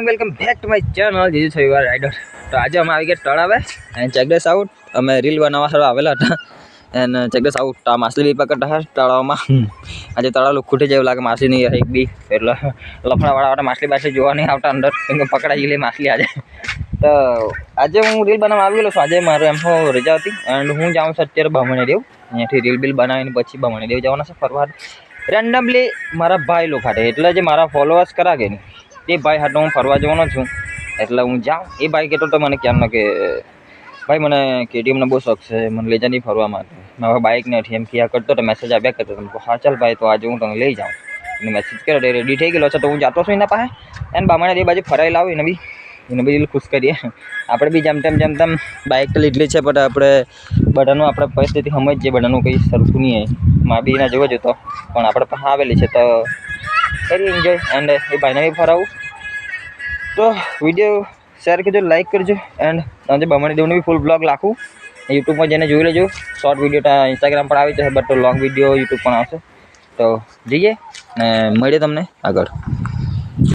Welcome back to my channel જીજુ છવીવાર rider. તો આજે અમે આવી ગયા તળાવે અને ચેકડેસ આઉટ. અમે રીલ બનાવવા સારું આવેલા હતા અને ચેકડેસ આઉટ માછલી બી પકડતા હતા તળાવમાં. આજે તળાવ લુખુટી જેવું લાગે, માછલી નહીં એક બી, એટલે લફડાવાળા માછલી બાછલી જોવા નહીં આવતા અંદર, કેમ કે પકડાઈ ગયેલી માછલી આજે. તો આજે હું રીલ બનાવવા આવી ગયેલો છું. આજે મારે એમ રજા હતી એન્ડ હું જાઉં છું અત્યારે બમણી દેવ. અહીંયાથી રીલ બિલ બનાવીને પછી બમણી દેવ જવાના છે ફરવા. રેન્ડમલી મારા ભાઈ લોકો હાટે, એટલે જે મારા ફોલોઅર્સ કરા કે નહીં એ ભાઈ હાટે હું ફરવા જવાનો છું. એટલે હું જાઉં. એ ભાઈ કહેતો તો મને ક્યારનો કે ભાઈ મને કેટીએમનો બહુ શોખ છે, મને લઈ જા નહીં ફરવા માટે, મારા બાઇક નથી એમ કહ્યા કરતો. તો મેસેજ આપ્યા કરતો હતો, હા ચાલ ભાઈ તો આજે હું તને લઈ જાઉં. એને મેસેજ કર્યો, રેડી થઈ ગયેલો છે. તો હું જાતો છું એના પાસે એને બામણે એ બાજુ ફરાઈ લાવું એને બી ખુશ કરીએ. આપણે બી જેમ તેમ બાઇક તો લીધલી છે, પણ આપણે બધાનું આપણે પરિસ્થિતિ સમજીએ, બધાનું કંઈ સરખું નહીં હોય. માં બી ના જોવો જોતો પણ આપણે પાસે આવેલી છે તો કરી એન્જોય. એન્ડ એ ભાઈને બી ફરાવું. તો વિડીયો શેર કરજો, લાઈક કરજો. એન્ડ આજે બમણી દેવનું બી ફૂલ બ્લોગ લાખું યુટ્યુબમાં જઈને જોઈ લેજો. શોર્ટ વિડીયો ઇન્સ્ટાગ્રામ પર આવી જશે, બટ લોંગ વિડીયો યુટ્યુબ પણ આવશે. તો જઈએ ને મળીએ તમને આગળ.